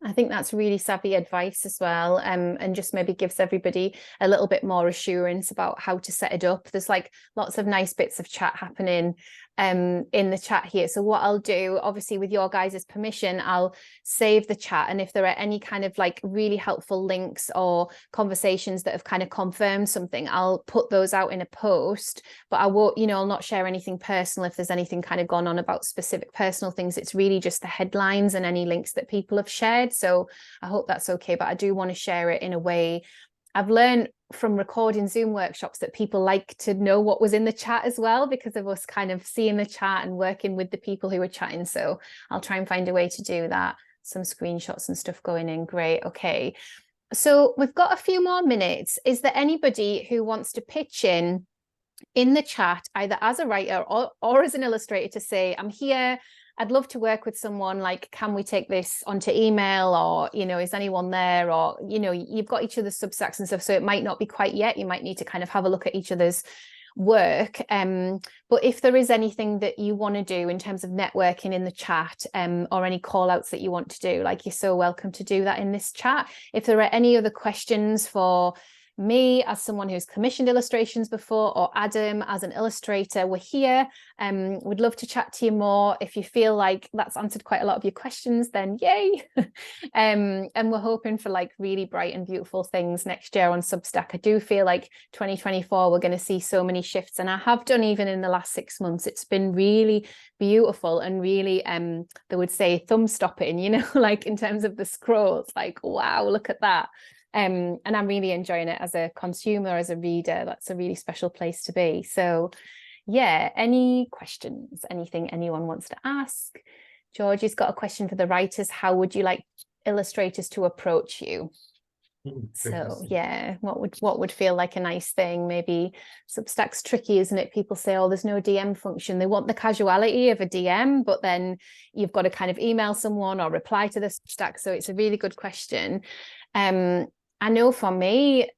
I think that's really savvy advice as well, and just maybe gives everybody a little bit more assurance about how to set it up. There's like lots of nice bits of chat happening in the chat here. So what I'll do, obviously with your guys' permission, I'll save the chat, and if there are any kind of like really helpful links or conversations that have kind of confirmed something, I'll put those out in a post, but I won't, I'll not share anything personal if there's anything kind of gone on about specific personal things. It's really just the headlines and any links that people have shared. So I hope that's okay, but I do want to share it in a way. I've learned from recording Zoom workshops that people like to know what was in the chat as well, because of us kind of seeing the chat and working with the people who are chatting. So I'll try and find a way to do that. Some screenshots and stuff going in. Great. Okay. So we've got a few more minutes. Is there anybody who wants to pitch in the chat, either as a writer or as an illustrator, to say, I'm here, I'd love to work with someone, like, can we take this onto email, or, is anyone there? Or, you've got each other's Substacks and stuff, so it might not be quite yet. You might need to kind of have a look at each other's work. But if there is anything that you want to do in terms of networking in the chat, or any call outs that you want to do, like, you're so welcome to do that in this chat. If there are any other questions for me as someone who's commissioned illustrations before, or Adam as an illustrator, we're here. We'd love to chat to you more. If you feel like that's answered quite a lot of your questions, then yay. And we're hoping for like really bright and beautiful things next year on Substack. I do feel like 2024 we're going to see so many shifts, and I have done even in the last 6 months. It's been really beautiful and really they would say thumb stopping, like in terms of the scrolls, like, wow, look at that. And I'm really enjoying it as a consumer, as a reader. That's a really special place to be. So yeah, any questions, anything anyone wants to ask? Georgie's got a question for the writers. How would you like illustrators to approach you? So yeah, what would feel like a nice thing? Maybe Substack's tricky, isn't it? People say, oh, there's no DM function. They want the casuality of a DM, but then you've got to kind of email someone or reply to the Substack. So it's a really good question. I know for me,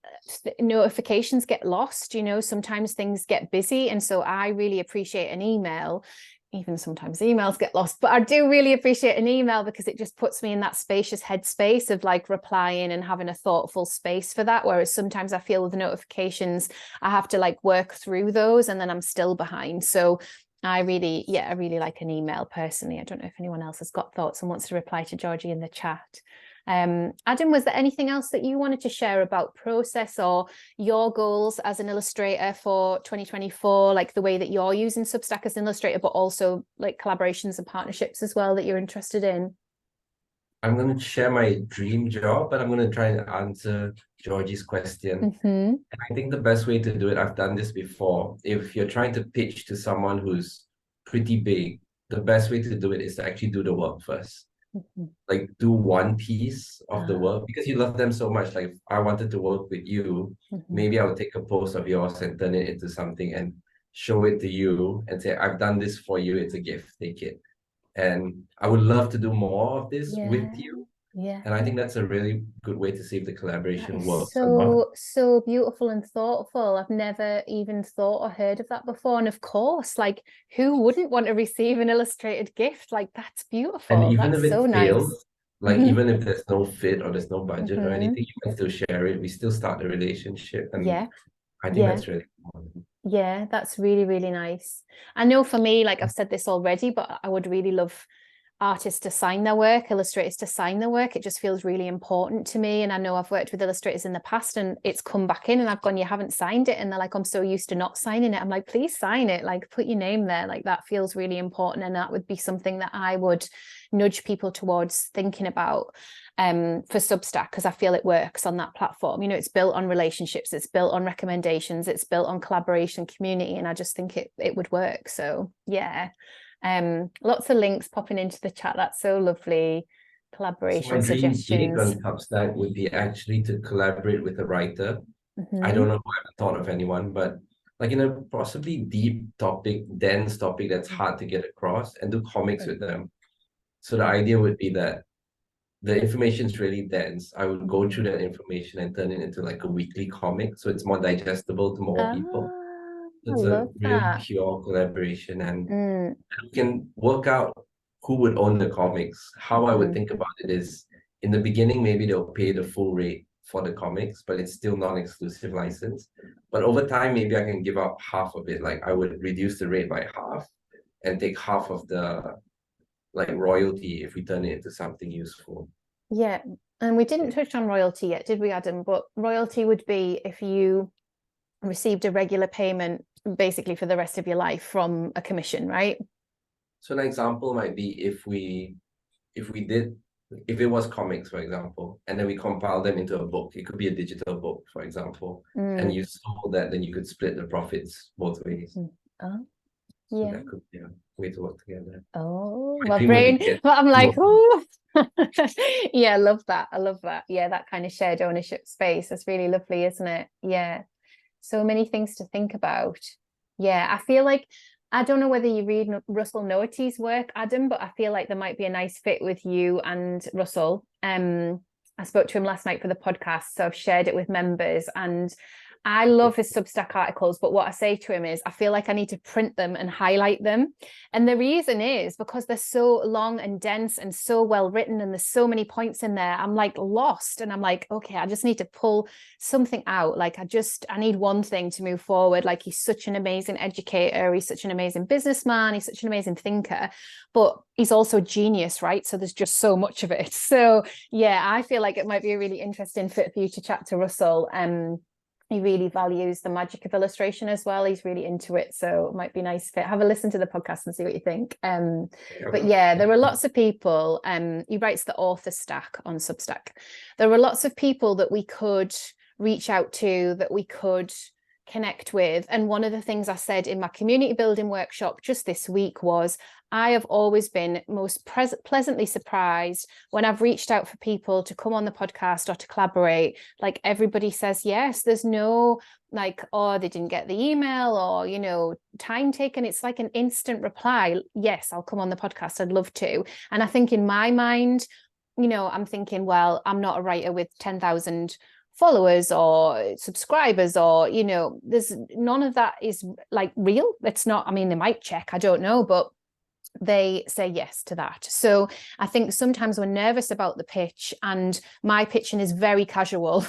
notifications get lost, sometimes things get busy. And so I really appreciate an email. even sometimes emails get lost, but I do really appreciate an email because it just puts me in that spacious headspace of like replying and having a thoughtful space for that. Whereas sometimes I feel with the notifications, I have to like work through those and then I'm still behind. So I really like an email personally. I don't know if anyone else has got thoughts and wants to reply to Georgie in the chat. Adam, was there anything else that you wanted to share about process or your goals as an illustrator for 2024, like the way that you're using Substack as an illustrator, but also like collaborations and partnerships as well that you're interested in? I'm going to share my dream job, but I'm going to try and answer Georgie's question. And I think the best way to do it, I've done this before. If you're trying to pitch to someone who's pretty big, the best way to do it is to actually do the work first. Like do one piece of the work because you love them so much. Like if I wanted to work with you, maybe I would take a post of yours and turn it into something and show it to you and say, I've done this for you. It's a gift. Take it. And I would love to do more of this with you. Yeah. And I think that's a really good way to see if the collaboration works or not. So beautiful and thoughtful. I've never even thought or heard of that before. And of course, like who wouldn't want to receive an illustrated gift? Like that's beautiful. And even that's if so it fails, nice. like even if there's no fit or there's no budget or anything, you can still share it. We still start the relationship. And I think that's really important. Yeah, that's really, really nice. I know for me, like I've said this already, but I would really love artists to sign their work, illustrators to sign their work. It just feels really important to me. And I know I've worked with illustrators in the past and it's come back in and I've gone, you haven't signed it. And they're like, I'm so used to not signing it. I'm like, please sign it. Like put your name there. Like that feels really important. And that would be something that I would nudge people towards thinking about for Substack, because I feel it works on that platform. You know, it's built on relationships, it's built on recommendations, it's built on collaboration, community. And I just think it would work. So yeah. Lots of links popping into the chat. That's so lovely. Collaboration so my dream gig on suggestions. Substack would be actually to collaborate with a writer. I don't know if I haven't thought of anyone, but like in a possibly deep topic, dense topic that's hard to get across, and do comics with them. So the idea would be that the information is really dense. I would go through that information and turn it into like a weekly comic, so it's more digestible to more people. It's a really pure collaboration, and you can work out who would own the comics. How I would think about it is, in the beginning, maybe they'll pay the full rate for the comics, but it's still non-exclusive license. But over time, maybe I can give up half of it. Like I would reduce the rate by half and take half of the like royalty if we turn it into something useful. Yeah, and we didn't touch on royalty yet, did we, Adam? But royalty would be if you received a regular payment basically for the rest of your life from a commission, right? So an example might be if it was comics, for example, and then we compiled them into a book. It could be a digital book, for example, and you sold that, then you could split the profits both ways. Oh, so yeah. That could be a way to work together. Oh, my brain, but I'm like, oh, yeah, I love that. I love that. Yeah, that kind of shared ownership space. That's really lovely, isn't it? Yeah. So many things to think about. Yeah, I feel like, I don't know whether you read Russell Noety's work, Adam, but I feel like there might be a nice fit with you and Russell. I spoke to him last night for the podcast, so I've shared it with members, and I love his Substack articles, but what I say to him is I feel like I need to print them and highlight them. And the reason is because they're so long and dense and so well written, and there's so many points in there. I'm like lost, and I'm like, okay, I just need to pull something out. Like I need one thing to move forward. Like he's such an amazing educator. He's such an amazing businessman. He's such an amazing thinker, but he's also genius, right? So there's just so much of it. So yeah, I feel like it might be a really interesting fit for you to chat to Russell. He really values the magic of illustration as well. He's really into it. So it might be nice fit. Have a listen to the podcast and see what you think. But yeah, there are lots of people. He writes the author stack on Substack. There are lots of people that we could reach out to, that we could connect with. And one of the things I said in my community building workshop just this week was, I have always been most pleasantly surprised when I've reached out for people to come on the podcast or to collaborate. Like everybody says yes. There's no like, oh, they didn't get the email, or, you know, time taken. It's like an instant reply. Yes, I'll come on the podcast. I'd love to. And I think in my mind, you know, I'm thinking, well, I'm not a writer with 10,000 followers or subscribers, or, you know, there's none of that is like real. It's not, I mean, they might check, I don't know, but they say yes to that. So I think sometimes we're nervous about the pitch, and my pitching is very casual.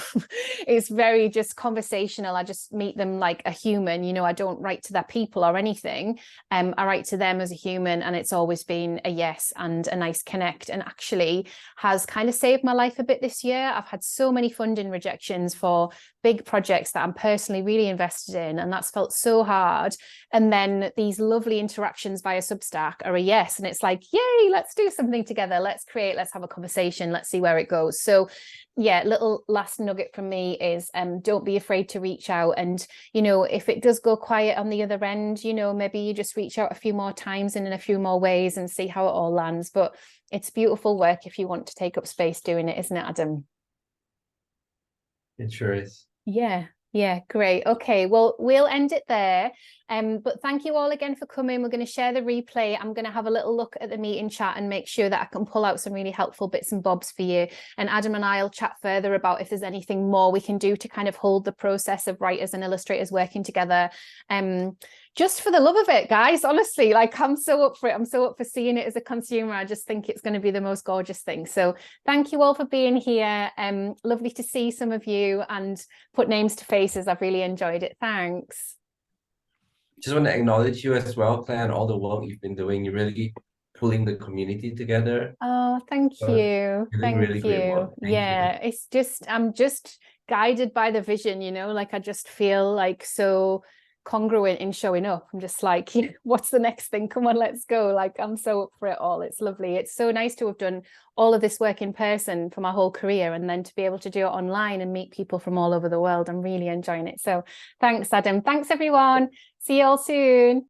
It's very just conversational. I just meet them like a human, you know, I don't write to their people or anything. I write to them as a human, and it's always been a yes and a nice connect, and actually has kind of saved my life a bit this year. I've had so many funding rejections for big projects that I'm personally really invested in, and that's felt so hard. And then these lovely interactions via Substack are a yes, and it's like, yay, let's do something together, let's create, let's have a conversation, let's see where it goes. So yeah, little last nugget from me is don't be afraid to reach out. And you know, if it does go quiet on the other end, you know, maybe you just reach out a few more times and in a few more ways and see how it all lands. But it's beautiful work if you want to take up space doing it, isn't it, Adam? It sure is. Yeah, great. Okay, well, we'll end it there. But thank you all again for coming. We're going to share the replay. I'm going to have a little look at the meeting chat and make sure that I can pull out some really helpful bits and bobs for you. And Adam and I will chat further about if there's anything more we can do to kind of hold the process of writers and illustrators working together. Just for the love of it, guys, honestly, like I'm so up for it. I'm so up for seeing it as a consumer. I just think it's going to be the most gorgeous thing. So thank you all for being here. Lovely to see some of you and put names to faces. I've really enjoyed it. Thanks. Just want to acknowledge you as well, Claire, and all the work you've been doing. You're really pulling the community together. Oh, thank you. You're doing really great work. Thank you. It's just, I'm just guided by the vision, you know, like I just feel like so congruent in showing up. I'm just like, you know, what's the next thing? Come on, let's go. Like, I'm so up for it all. It's lovely. It's so nice to have done all of this work in person for my whole career, and then to be able to do it online and meet people from all over the world. I'm really enjoying it. So thanks, Adam. Thanks, everyone. See you all soon.